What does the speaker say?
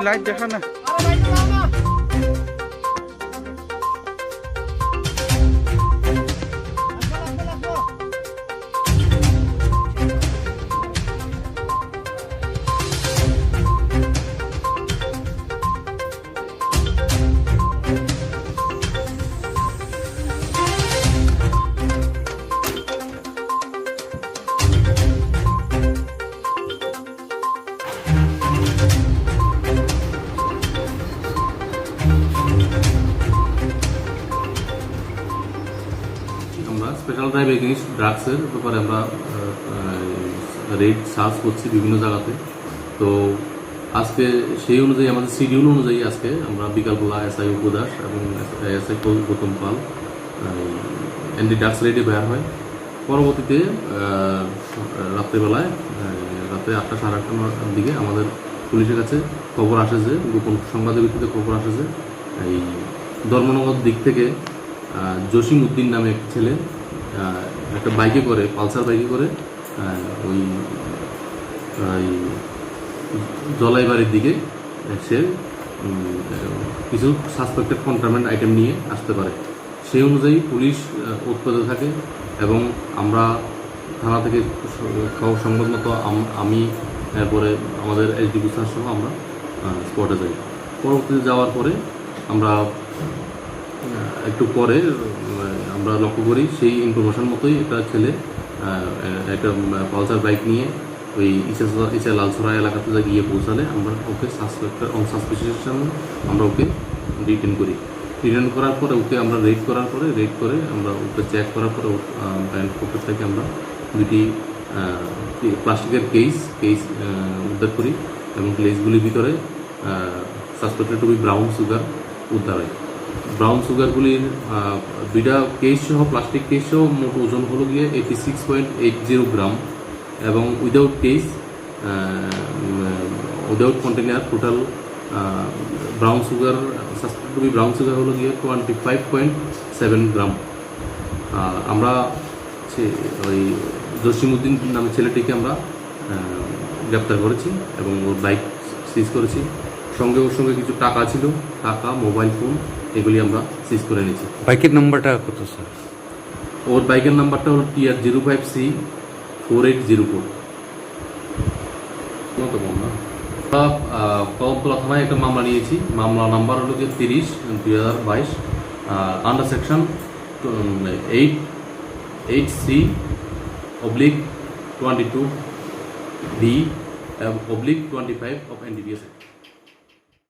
Light দেখা না। আমরা স্পেশাল ড্রাইভ এগেইনস্ট ড্রাগসের ব্যাপারে আমরা রেড সার্চ করছি বিভিন্ন জায়গাতে। তো আজকে সেই অনুযায়ী আমাদের শিডিউল অনুযায়ী আজকে আমরা বিকালবেলা এসআই অপু দাস এবং এসআই গৌতম পাল অ্যান্টি ড্রাগস রেডে বের হয়। পরবর্তীতে রাত্রেবেলায় রাতে 8টা সাড়ে 8টার দিকে আমাদের পুলিশের কাছে খবর আসে যে, গোপন সংবাদের ভিত্তিতে খবর আসে যে এই ধর্মনগর দিক থেকে জসিম উদ্দিন নামে এক ছেলে একটা বাইকে করে, পালসার বাইকে করে ওই জলাইবাড়ির দিকে সে কিছু সাসপেক্টেড কন্ট্রামেন্ট আইটেম নিয়ে আসতে পারে। সেই অনুযায়ী পুলিশ উৎপাদে থাকে এবং আমরা থানা থেকে সংবাদ মতো আমি এরপরে আমাদের এসডিপি স্যার সহ আমরা স্পটে যাই। পরবর্তীতে যাওয়ার পরে আমরা একটু পরে আমরা লক্ষ্য করি সেই ইনফরমেশন মতোই একটা ছেলে একটা পালসার বাইক নিয়ে ওই ইসা লালসরা এলাকাতে গিয়ে পৌঁছালে আমরা ওকে সাসপেক্টেড অন সাসপিসিয়েশন আমরা ওকে রিটেন করি। রিটার্ন করার পরে ওকে আমরা রেড করে আমরা ওকে চেক করার পরে ব্যান্ড পকেট থেকে আমরা দুটি প্লাস্টিকের কেস উদ্ধার করি এবং কেসগুলির ভিতরে suspected to be brown sugar উদ্ধার হয়। ব্রাউন সুগারগুলির দুইটা কেস সহ প্লাস্টিক কেস সহ মোট ওজন হলো গিয়ে 86.80 গ্রাম এবং without case without container total brown sugar suspected to be brown sugar হলো গিয়ে 25.7 গ্রাম। আমরা ওই জসিমউদ্দিন নামে ছেলেটিকে আমরা গ্রেপ্তার করেছি এবং ওর বাইক সিজ করেছি। ওর সঙ্গে কিছু টাকা ছিল, টাকা, মোবাইল ফোন, এগুলি আমরা সিজ করে নিয়েছি। বাইকের নাম্বারটা কত স্যার? ওর বাইকের নাম্বারটা হলো TR05C 4804। কদমতলা থানায় একটা মামলা নিয়েছি। মামলা নাম্বার হলো যে 30/2022 under section 8C/22D/25 of NDPS।